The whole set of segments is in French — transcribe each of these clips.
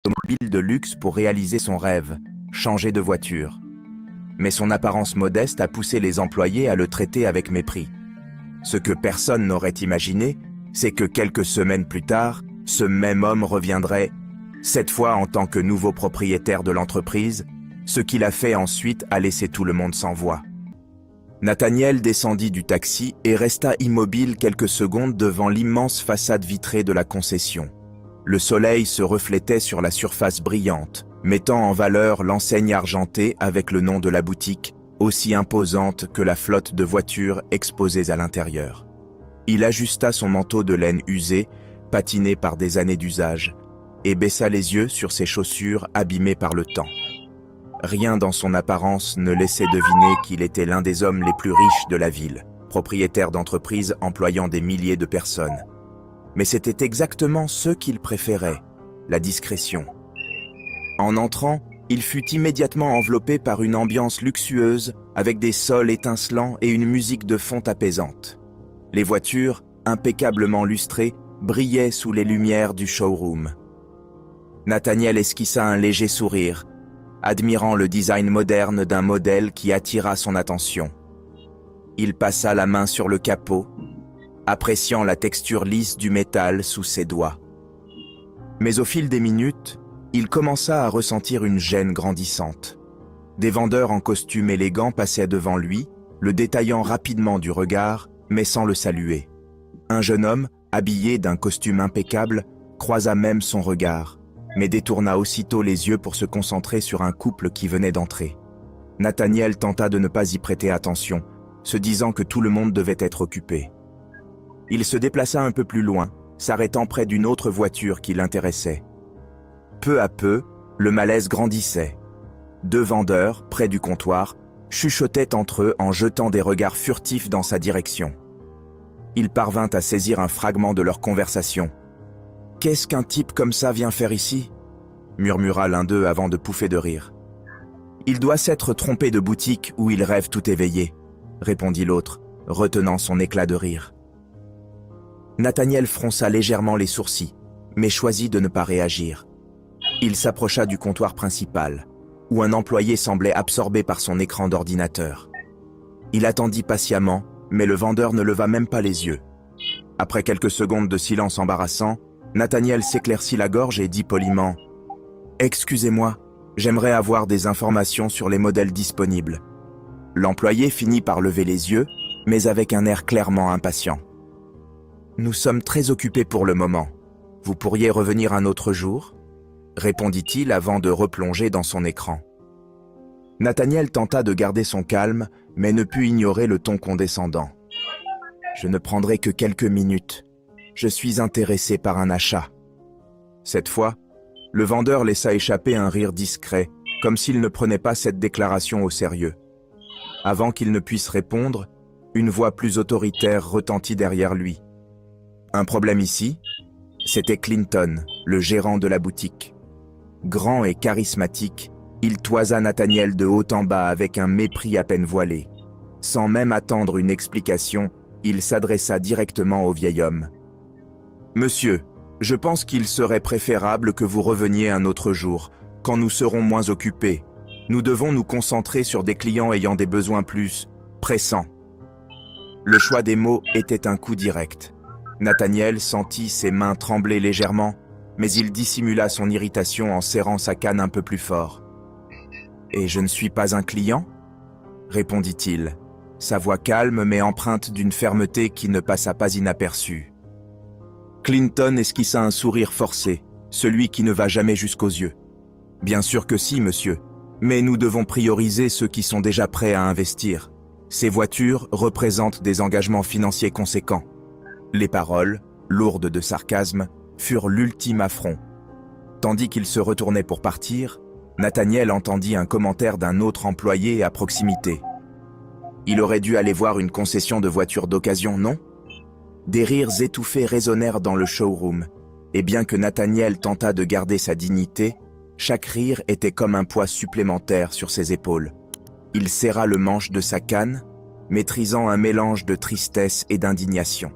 automobile de luxe pour réaliser son rêve, changer de voiture. Mais son apparence modeste a poussé les employés à le traiter avec mépris. Ce que personne n'aurait imaginé, c'est que quelques semaines plus tard, ce même homme reviendrait, cette fois en tant que nouveau propriétaire de l'entreprise, ce qu'il a fait ensuite a laissé tout le monde sans voix. Nathaniel descendit du taxi et resta immobile quelques secondes devant l'immense façade vitrée de la concession. Le soleil se reflétait sur la surface brillante, mettant en valeur l'enseigne argentée avec le nom de la boutique, aussi imposante que la flotte de voitures exposées à l'intérieur. Il ajusta son manteau de laine usé, patiné par des années d'usage, et baissa les yeux sur ses chaussures abîmées par le temps. Rien dans son apparence ne laissait deviner qu'il était l'un des hommes les plus riches de la ville, propriétaire d'entreprises employant des milliers de personnes. Mais c'était exactement ce qu'il préférait, la discrétion. En entrant, il fut immédiatement enveloppé par une ambiance luxueuse avec des sols étincelants et une musique de fond apaisante. Les voitures, impeccablement lustrées, brillaient sous les lumières du showroom. Nathaniel esquissa un léger sourire, admirant le design moderne d'un modèle qui attira son attention. Il passa la main sur le capot, appréciant la texture lisse du métal sous ses doigts. Mais au fil des minutes, il commença à ressentir une gêne grandissante. Des vendeurs en costume élégant passaient devant lui, le détaillant rapidement du regard, mais sans le saluer. Un jeune homme, habillé d'un costume impeccable, croisa même son regard, mais détourna aussitôt les yeux pour se concentrer sur un couple qui venait d'entrer. Nathaniel tenta de ne pas y prêter attention, se disant que tout le monde devait être occupé. Il se déplaça un peu plus loin, s'arrêtant près d'une autre voiture qui l'intéressait. Peu à peu, le malaise grandissait. Deux vendeurs, près du comptoir, chuchotaient entre eux en jetant des regards furtifs dans sa direction. Il parvint à saisir un fragment de leur conversation. « Qu'est-ce qu'un type comme ça vient faire ici ?» murmura l'un d'eux avant de pouffer de rire. « Il doit s'être trompé de boutique où il rêve tout éveillé », répondit l'autre, retenant son éclat de rire. Nathaniel fronça légèrement les sourcils, mais choisit de ne pas réagir. Il s'approcha du comptoir principal, où un employé semblait absorbé par son écran d'ordinateur. Il attendit patiemment, mais le vendeur ne leva même pas les yeux. Après quelques secondes de silence embarrassant, Nathaniel s'éclaircit la gorge et dit poliment « Excusez-moi, j'aimerais avoir des informations sur les modèles disponibles. » L'employé finit par lever les yeux, mais avec un air clairement impatient. « Nous sommes très occupés pour le moment. Vous pourriez revenir un autre jour ?» répondit-il avant de replonger dans son écran. Nathaniel tenta de garder son calme, mais ne put ignorer le ton condescendant. « Je ne prendrai que quelques minutes. Je suis intéressé par un achat. » Cette fois, le vendeur laissa échapper un rire discret, comme s'il ne prenait pas cette déclaration au sérieux. Avant qu'il ne puisse répondre, une voix plus autoritaire retentit derrière lui. Un problème ici? C'était Clinton, le gérant de la boutique. Grand et charismatique, il toisa Nathaniel de haut en bas avec un mépris à peine voilé. Sans même attendre une explication, il s'adressa directement au vieil homme. « Monsieur, je pense qu'il serait préférable que vous reveniez un autre jour, quand nous serons moins occupés. Nous devons nous concentrer sur des clients ayant des besoins plus pressants. » Le choix des mots était un coup direct. Nathaniel sentit ses mains trembler légèrement, mais il dissimula son irritation en serrant sa canne un peu plus fort. « Et je ne suis pas un client ?» répondit-il, sa voix calme mais empreinte d'une fermeté qui ne passa pas inaperçue. Clinton esquissa un sourire forcé, celui qui ne va jamais jusqu'aux yeux. « Bien sûr que si, monsieur, mais nous devons prioriser ceux qui sont déjà prêts à investir. Ces voitures représentent des engagements financiers conséquents. » Les paroles, lourdes de sarcasme, furent l'ultime affront. Tandis qu'il se retournait pour partir, Nathaniel entendit un commentaire d'un autre employé à proximité. Il aurait dû aller voir une concession de voitures d'occasion, non? Des rires étouffés résonnèrent dans le showroom, et bien que Nathaniel tentât de garder sa dignité, chaque rire était comme un poids supplémentaire sur ses épaules. Il serra le manche de sa canne, maîtrisant un mélange de tristesse et d'indignation.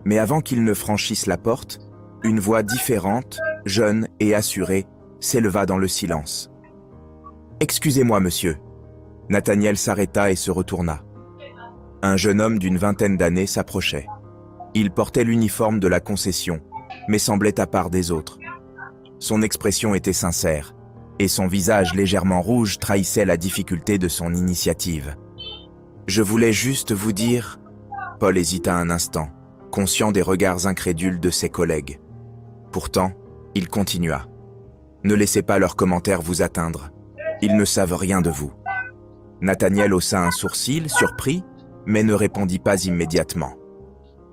Mais avant qu'il ne franchisse la porte, une voix différente, jeune et assuré, s'éleva dans le silence. « Excusez-moi, monsieur. » Nathaniel s'arrêta et se retourna. Un jeune homme d'une vingtaine d'années s'approchait. Il portait l'uniforme de la concession, mais semblait à part des autres. Son expression était sincère, et son visage légèrement rouge trahissait la difficulté de son initiative. « Je voulais juste vous dire… » Paul hésita un instant, conscient des regards incrédules de ses collègues. Pourtant, il continua. « Ne laissez pas leurs commentaires vous atteindre. Ils ne savent rien de vous. » Nathaniel haussa un sourcil, surpris, mais ne répondit pas immédiatement.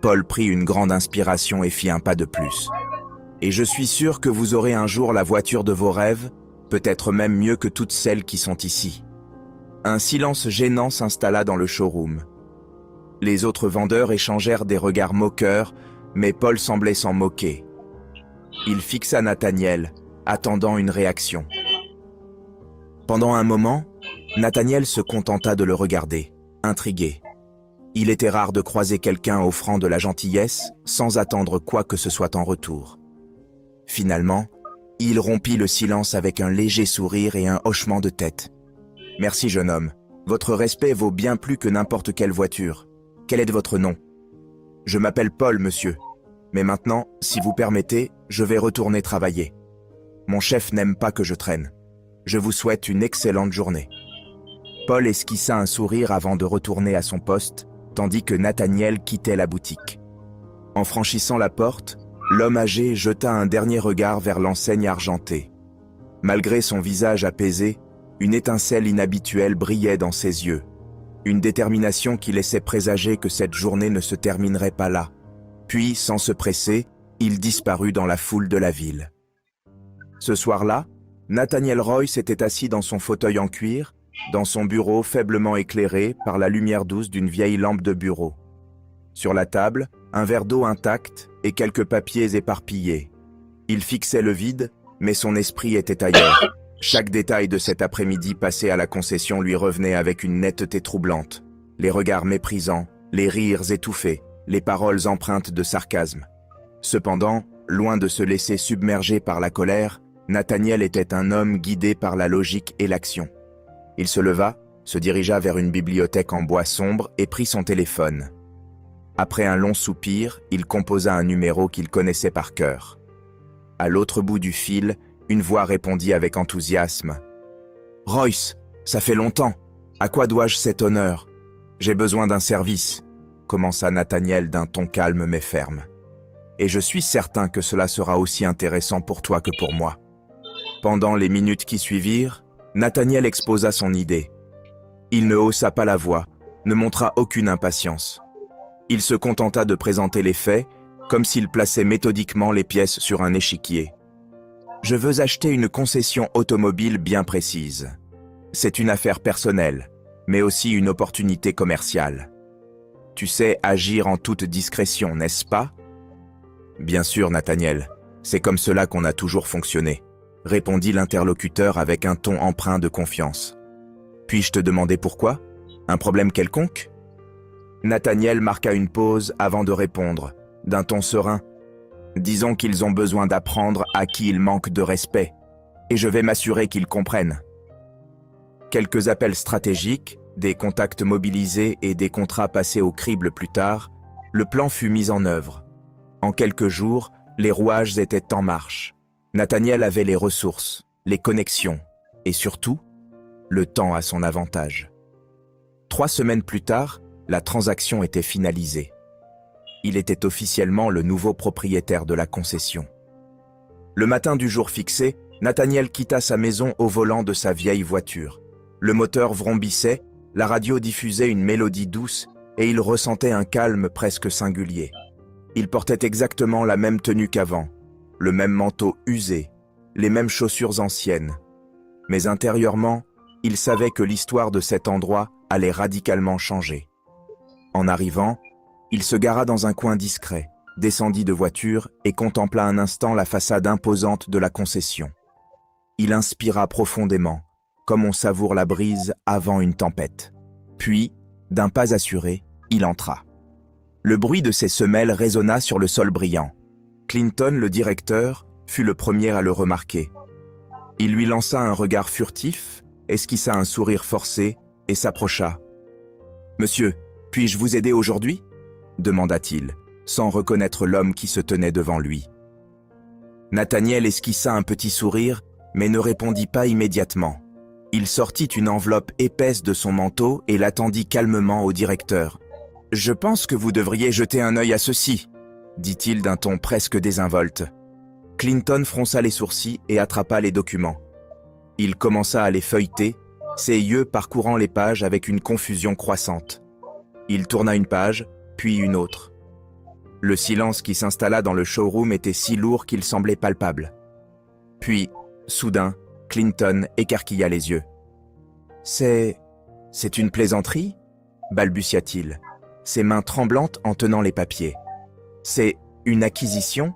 Paul prit une grande inspiration et fit un pas de plus. « Et je suis sûr que vous aurez un jour la voiture de vos rêves, peut-être même mieux que toutes celles qui sont ici. » Un silence gênant s'installa dans le showroom. Les autres vendeurs échangèrent des regards moqueurs, mais Paul semblait s'en moquer. Il fixa Nathaniel, attendant une réaction. Pendant un moment, Nathaniel se contenta de le regarder, intrigué. Il était rare de croiser quelqu'un offrant de la gentillesse sans attendre quoi que ce soit en retour. Finalement, il rompit le silence avec un léger sourire et un hochement de tête. « Merci, jeune homme. Votre respect vaut bien plus que n'importe quelle voiture. Quel est votre nom ? » « Je m'appelle Paul, monsieur. Mais maintenant, si vous permettez, je vais retourner travailler. Mon chef n'aime pas que je traîne. Je vous souhaite une excellente journée. » Paul esquissa un sourire avant de retourner à son poste, tandis que Nathaniel quittait la boutique. En franchissant la porte, l'homme âgé jeta un dernier regard vers l'enseigne argentée. Malgré son visage apaisé, une étincelle inhabituelle brillait dans ses yeux. Une détermination qui laissait présager que cette journée ne se terminerait pas là. Puis, sans se presser, il disparut dans la foule de la ville. Ce soir-là, Nathaniel Roy s'était assis dans son fauteuil en cuir, dans son bureau faiblement éclairé par la lumière douce d'une vieille lampe de bureau. Sur la table, un verre d'eau intact et quelques papiers éparpillés. Il fixait le vide, mais son esprit était ailleurs. Chaque détail de cet après-midi passé à la concession lui revenait avec une netteté troublante. Les regards méprisants, les rires étouffés, les paroles empreintes de sarcasme. Cependant, loin de se laisser submerger par la colère, Nathaniel était un homme guidé par la logique et l'action. Il se leva, se dirigea vers une bibliothèque en bois sombre et prit son téléphone. Après un long soupir, il composa un numéro qu'il connaissait par cœur. À l'autre bout du fil, une voix répondit avec enthousiasme. « Royce, ça fait longtemps. À quoi dois-je cet honneur ? J'ai besoin d'un service, » commença Nathaniel d'un ton calme mais ferme. « Et je suis certain que cela sera aussi intéressant pour toi que pour moi. » Pendant les minutes qui suivirent, Nathaniel exposa son idée. Il ne haussa pas la voix, ne montra aucune impatience. Il se contenta de présenter les faits, comme s'il plaçait méthodiquement les pièces sur un échiquier. « Je veux acheter une concession automobile bien précise. C'est une affaire personnelle, mais aussi une opportunité commerciale. Tu sais agir en toute discrétion, n'est-ce pas ? » « Bien sûr, Nathaniel, c'est comme cela qu'on a toujours fonctionné, » répondit l'interlocuteur avec un ton empreint de confiance. « Puis-je te demander pourquoi ? Un problème quelconque ?» Nathaniel marqua une pause avant de répondre, d'un ton serein. « Disons qu'ils ont besoin d'apprendre à qui ils manquent de respect, et je vais m'assurer qu'ils comprennent. » Quelques appels stratégiques, des contacts mobilisés et des contrats passés au crible plus tard, le plan fut mis en œuvre. En quelques jours, les rouages étaient en marche. Nathaniel avait les ressources, les connexions, et surtout, le temps à son avantage. 3 semaines plus tard, la transaction était finalisée. Il était officiellement le nouveau propriétaire de la concession. Le matin du jour fixé, Nathaniel quitta sa maison au volant de sa vieille voiture. Le moteur vrombissait, la radio diffusait une mélodie douce et il ressentait un calme presque singulier. Il portait exactement la même tenue qu'avant, le même manteau usé, les mêmes chaussures anciennes. Mais intérieurement, il savait que l'histoire de cet endroit allait radicalement changer. En arrivant, il se gara dans un coin discret, descendit de voiture et contempla un instant la façade imposante de la concession. Il inspira profondément, comme on savoure la brise avant une tempête. Puis, d'un pas assuré, il entra. Le bruit de ses semelles résonna sur le sol brillant. Clinton, le directeur, fut le premier à le remarquer. Il lui lança un regard furtif, esquissa un sourire forcé et s'approcha. « Monsieur, puis-je vous aider aujourd'hui » demanda-t-il, sans reconnaître l'homme qui se tenait devant lui. Nathaniel esquissa un petit sourire, mais ne répondit pas immédiatement. Il sortit une enveloppe épaisse de son manteau et l'attendit calmement au directeur. « Je pense que vous devriez jeter un œil à ceci », dit-il d'un ton presque désinvolte. Clinton fronça les sourcils et attrapa les documents. Il commença à les feuilleter, ses yeux parcourant les pages avec une confusion croissante. Il tourna une page, puis une autre. Le silence qui s'installa dans le showroom était si lourd qu'il semblait palpable. Puis, soudain, Clinton écarquilla les yeux. « C'est une plaisanterie » balbutia-t-il, ses mains tremblantes en tenant les papiers. « C'est une acquisition ?»«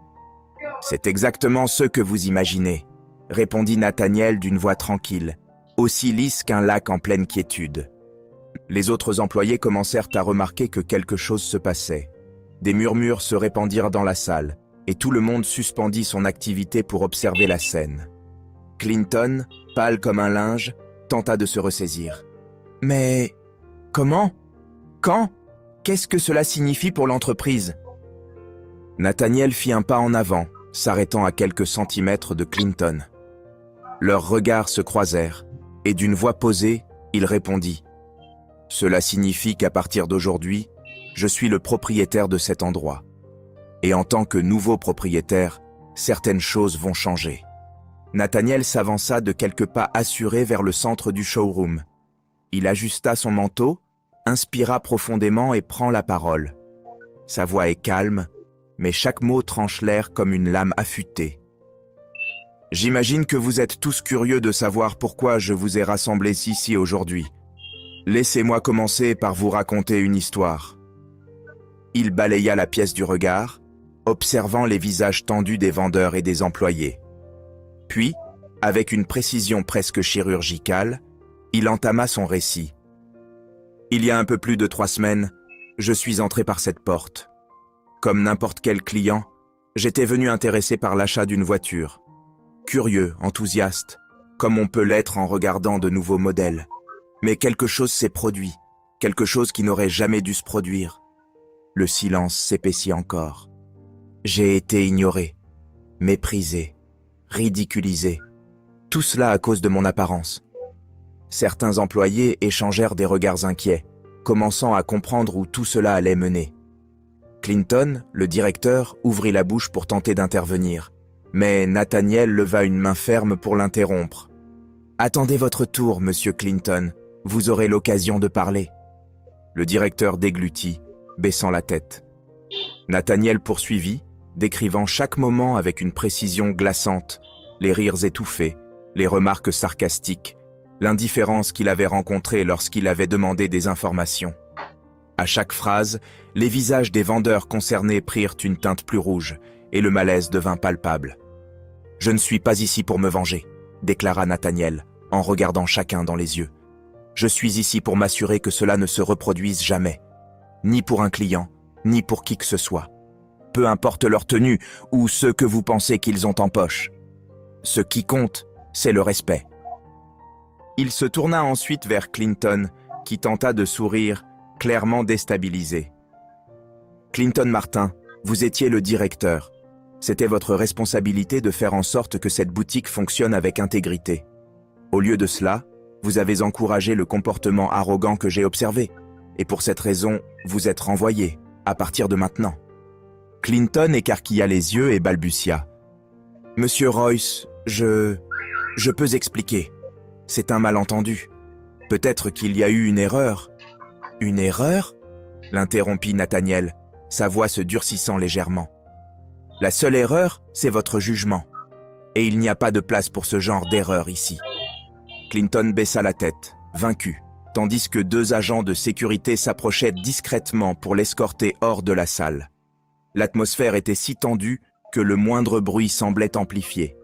C'est exactement ce que vous imaginez », répondit Nathaniel d'une voix tranquille, aussi lisse qu'un lac en pleine quiétude. Les autres employés commencèrent à remarquer que quelque chose se passait. Des murmures se répandirent dans la salle, et tout le monde suspendit son activité pour observer la scène. Clinton, pâle comme un linge, tenta de se ressaisir. « Mais comment? Quand? Qu'est-ce que cela signifie pour l'entreprise » Nathaniel fit un pas en avant, s'arrêtant à quelques centimètres de Clinton. Leurs regards se croisèrent, et d'une voix posée, il répondit « Cela signifie qu'à partir d'aujourd'hui, je suis le propriétaire de cet endroit. Et en tant que nouveau propriétaire, certaines choses vont changer. » Nathaniel s'avança de quelques pas assurés vers le centre du showroom. Il ajusta son manteau, inspira profondément et prend la parole. Sa voix est calme, mais chaque mot tranche l'air comme une lame affûtée. « J'imagine que vous êtes tous curieux de savoir pourquoi je vous ai rassemblés ici aujourd'hui. Laissez-moi commencer par vous raconter une histoire. » Il balaya la pièce du regard, observant les visages tendus des vendeurs et des employés. Puis, avec une précision presque chirurgicale, il entama son récit. « Il y a un peu plus de 3 semaines, je suis entré par cette porte. Comme n'importe quel client, j'étais venu intéressé par l'achat d'une voiture. Curieux, enthousiaste, comme on peut l'être en regardant de nouveaux modèles. Mais quelque chose s'est produit, quelque chose qui n'aurait jamais dû se produire. Le silence s'épaissit encore. J'ai été ignoré, méprisé, ridiculisé. Tout cela à cause de mon apparence. Certains employés échangèrent des regards inquiets, commençant à comprendre où tout cela allait mener. Clinton, le directeur, ouvrit la bouche pour tenter d'intervenir, mais Nathaniel leva une main ferme pour l'interrompre. « Attendez votre tour, monsieur Clinton, vous aurez l'occasion de parler. » Le directeur déglutit, baissant la tête. Nathaniel poursuivit, décrivant chaque moment avec une précision glaçante, les rires étouffés, les remarques sarcastiques, l'indifférence qu'il avait rencontrée lorsqu'il avait demandé des informations. À chaque phrase, les visages des vendeurs concernés prirent une teinte plus rouge et le malaise devint palpable. « Je ne suis pas ici pour me venger », déclara Nathaniel, en regardant chacun dans les yeux. « Je suis ici pour m'assurer que cela ne se reproduise jamais, ni pour un client, ni pour qui que ce soit. Peu importe leur tenue ou ce que vous pensez qu'ils ont en poche. Ce qui compte, c'est le respect. » Il se tourna ensuite vers Clinton, qui tenta de sourire, clairement déstabilisé. « Clinton Martin, vous étiez le directeur. C'était votre responsabilité de faire en sorte que cette boutique fonctionne avec intégrité. Au lieu de cela, vous avez encouragé le comportement arrogant que j'ai observé. Et pour cette raison, vous êtes renvoyé, à partir de maintenant. » Clinton écarquilla les yeux et balbutia. « Monsieur Royce, je peux expliquer. C'est un malentendu. Peut-être qu'il y a eu une erreur. » « Une erreur ?» l'interrompit Nathaniel, sa voix se durcissant légèrement. « La seule erreur, c'est votre jugement. Et il n'y a pas de place pour ce genre d'erreur ici. » Clinton baissa la tête, vaincu, tandis que 2 agents de sécurité s'approchaient discrètement pour l'escorter hors de la salle. L'atmosphère était si tendue que le moindre bruit semblait amplifié.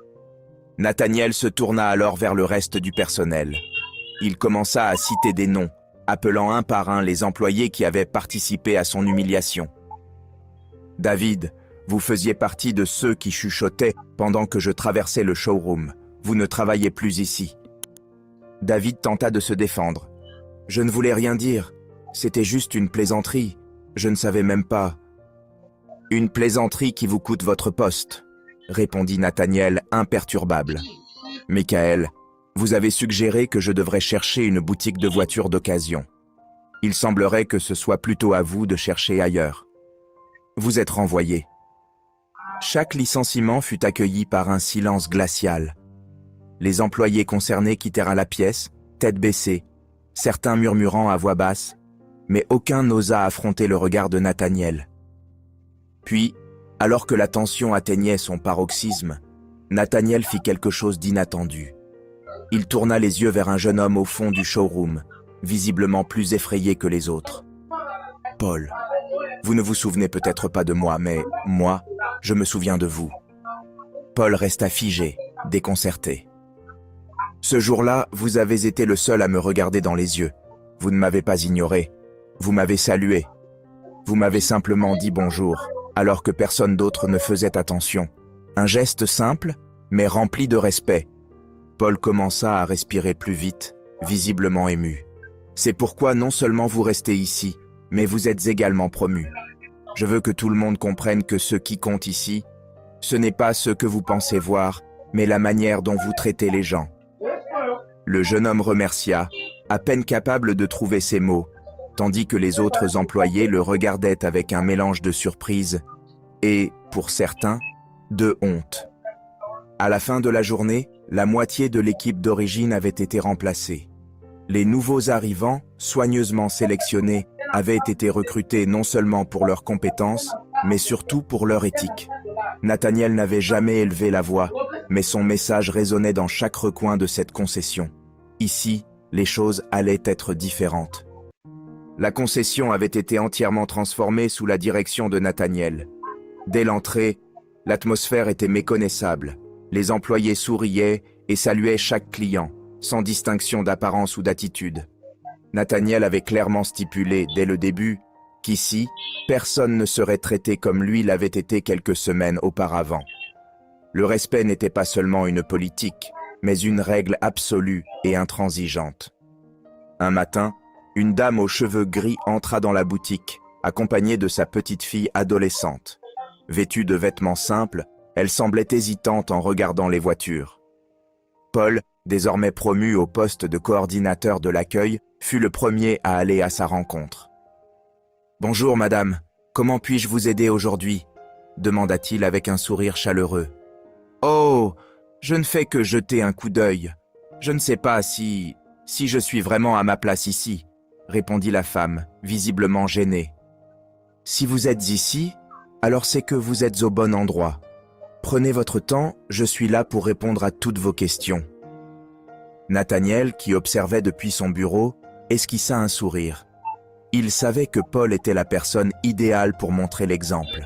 Nathaniel se tourna alors vers le reste du personnel. Il commença à citer des noms, appelant un par un les employés qui avaient participé à son humiliation. « David, Vous faisiez partie de ceux qui chuchotaient pendant que je traversais le showroom. Vous ne travaillez plus ici. David tenta de se défendre. Je ne voulais rien dire. C'était juste une plaisanterie. Je ne savais même pas. Une plaisanterie qui vous coûte votre poste, répondit Nathaniel imperturbable. Michael, vous avez suggéré que je devrais chercher une boutique de voitures d'occasion. Il semblerait que ce soit plutôt à vous de chercher ailleurs. Vous êtes renvoyé. Chaque licenciement fut accueilli par un silence glacial. Les employés concernés quittèrent la pièce, tête baissée, certains murmurant à voix basse, mais aucun n'osa affronter le regard de Nathaniel. Puis, alors que la tension atteignait son paroxysme, Nathaniel fit quelque chose d'inattendu. Il tourna les yeux vers un jeune homme au fond du showroom, visiblement plus effrayé que les autres. « Paul, vous ne vous souvenez peut-être pas de moi, mais moi, je me souviens de vous. » Paul resta figé, déconcerté. « Ce jour-là, vous avez été le seul à me regarder dans les yeux. Vous ne m'avez pas ignoré. Vous m'avez salué. Vous m'avez simplement dit bonjour, alors que personne d'autre ne faisait attention. Un geste simple, mais rempli de respect. » Paul commença à respirer plus vite, visiblement ému. « C'est pourquoi non seulement vous restez ici, mais vous êtes également promu. Je veux que tout le monde comprenne que ce qui compte ici, ce n'est pas ce que vous pensez voir, mais la manière dont vous traitez les gens. » Le jeune homme remercia, à peine capable de trouver ses mots, tandis que les autres employés le regardaient avec un mélange de surprise et, pour certains, de honte. À la fin de la journée, la moitié de l'équipe d'origine avait été remplacée. Les nouveaux arrivants, soigneusement sélectionnés, avaient été recrutés non seulement pour leurs compétences, mais surtout pour leur éthique. Nathaniel n'avait jamais élevé la voix, mais son message résonnait dans chaque recoin de cette concession. Ici, les choses allaient être différentes. La concession avait été entièrement transformée sous la direction de Nathaniel. Dès l'entrée, l'atmosphère était méconnaissable. Les employés souriaient et saluaient chaque client, sans distinction d'apparence ou d'attitude. Nathaniel avait clairement stipulé, dès le début, qu'ici, personne ne serait traité comme lui l'avait été quelques semaines auparavant. Le respect n'était pas seulement une politique, mais une règle absolue et intransigeante. Un matin, une dame aux cheveux gris entra dans la boutique, accompagnée de sa petite fille adolescente. Vêtue de vêtements simples, elle semblait hésitante en regardant les voitures. Paul, désormais promu au poste de coordinateur de l'accueil, fut le premier à aller à sa rencontre. « Bonjour madame, comment puis-je vous aider aujourd'hui ?» demanda-t-il avec un sourire chaleureux. « Oh, je ne fais que jeter un coup d'œil. Je ne sais pas si je suis vraiment à ma place ici, » répondit la femme, visiblement gênée. « Si vous êtes ici, alors c'est que vous êtes au bon endroit. Prenez votre temps, je suis là pour répondre à toutes vos questions. » Nathaniel, qui observait depuis son bureau, esquissa un sourire. Il savait que Paul était la personne idéale pour montrer l'exemple.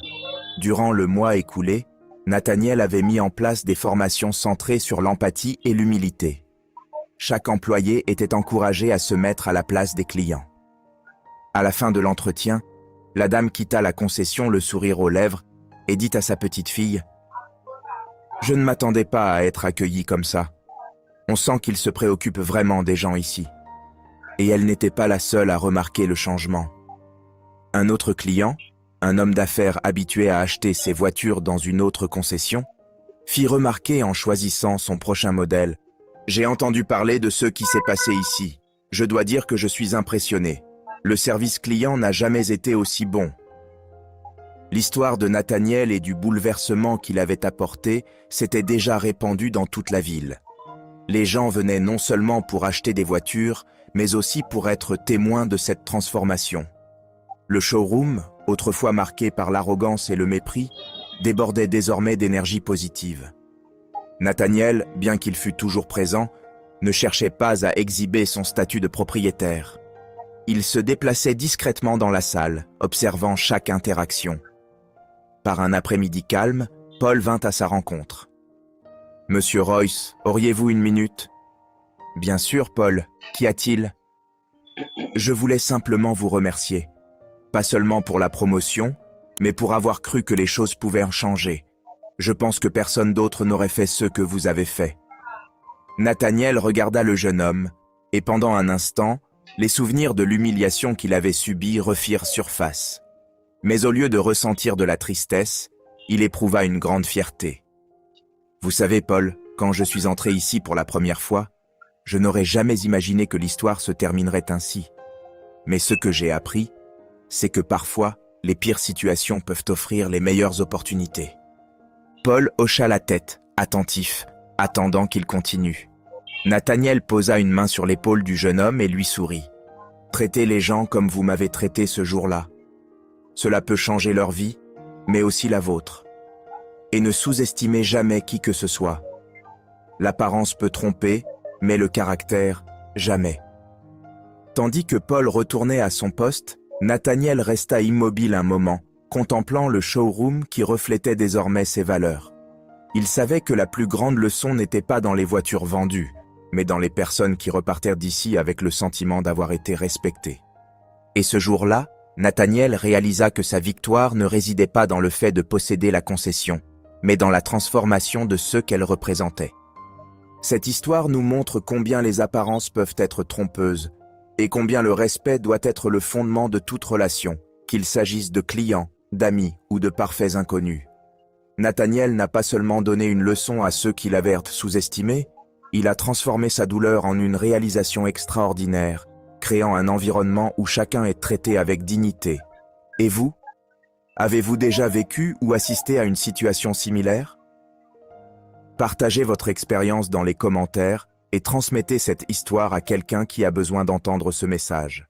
Durant le mois écoulé, Nathaniel avait mis en place des formations centrées sur l'empathie et l'humilité. Chaque employé était encouragé à se mettre à la place des clients. À la fin de l'entretien, la dame quitta la concession le sourire aux lèvres et dit à sa petite fille « Je ne m'attendais pas à être accueillie comme ça. On sent qu'il se préoccupe vraiment des gens ici. » Et elle n'était pas la seule à remarquer le changement. Un autre client, un homme d'affaires habitué à acheter ses voitures dans une autre concession, fit remarquer en choisissant son prochain modèle « J'ai entendu parler de ce qui s'est passé ici. Je dois dire que je suis impressionné. Le service client n'a jamais été aussi bon. » L'histoire de Nathaniel et du bouleversement qu'il avait apporté s'était déjà répandue dans toute la ville. Les gens venaient non seulement pour acheter des voitures, mais aussi pour être témoins de cette transformation. Le showroom, autrefois marqué par l'arrogance et le mépris, débordait désormais d'énergie positive. Nathaniel, bien qu'il fût toujours présent, ne cherchait pas à exhiber son statut de propriétaire. Il se déplaçait discrètement dans la salle, observant chaque interaction. Par un après-midi calme, Paul vint à sa rencontre. « Monsieur Royce, auriez-vous une minute ?»« Bien sûr, Paul. Qu'y a-t-il ?»« Je voulais simplement vous remercier. Pas seulement pour la promotion, mais pour avoir cru que les choses pouvaient en changer. Je pense que personne d'autre n'aurait fait ce que vous avez fait. » Nathaniel regarda le jeune homme, et pendant un instant, les souvenirs de l'humiliation qu'il avait subie refirent surface. Mais au lieu de ressentir de la tristesse, il éprouva une grande fierté. « Vous savez, Paul, quand je suis entré ici pour la première fois, je n'aurais jamais imaginé que l'histoire se terminerait ainsi. Mais ce que j'ai appris, c'est que parfois, les pires situations peuvent offrir les meilleures opportunités. » Paul hocha la tête, attentif, attendant qu'il continue. Nathaniel posa une main sur l'épaule du jeune homme et lui sourit. « Traitez les gens comme vous m'avez traité ce jour-là. Cela peut changer leur vie, mais aussi la vôtre. Et ne sous-estimez jamais qui que ce soit. L'apparence peut tromper, mais le caractère, jamais. » Tandis que Paul retournait à son poste, Nathaniel resta immobile un moment, contemplant le showroom qui reflétait désormais ses valeurs. Il savait que la plus grande leçon n'était pas dans les voitures vendues, mais dans les personnes qui repartèrent d'ici avec le sentiment d'avoir été respectées. Et ce jour-là, Nathaniel réalisa que sa victoire ne résidait pas dans le fait de posséder la concession, mais dans la transformation de ceux qu'elle représentait. Cette histoire nous montre combien les apparences peuvent être trompeuses, et combien le respect doit être le fondement de toute relation, qu'il s'agisse de clients, d'amis ou de parfaits inconnus. Nathaniel n'a pas seulement donné une leçon à ceux qui l'avaient sous-estimé, il a transformé sa douleur en une réalisation extraordinaire, créant un environnement où chacun est traité avec dignité. Et vous? Avez-vous déjà vécu ou assisté à une situation similaire? Partagez votre expérience dans les commentaires et transmettez cette histoire à quelqu'un qui a besoin d'entendre ce message.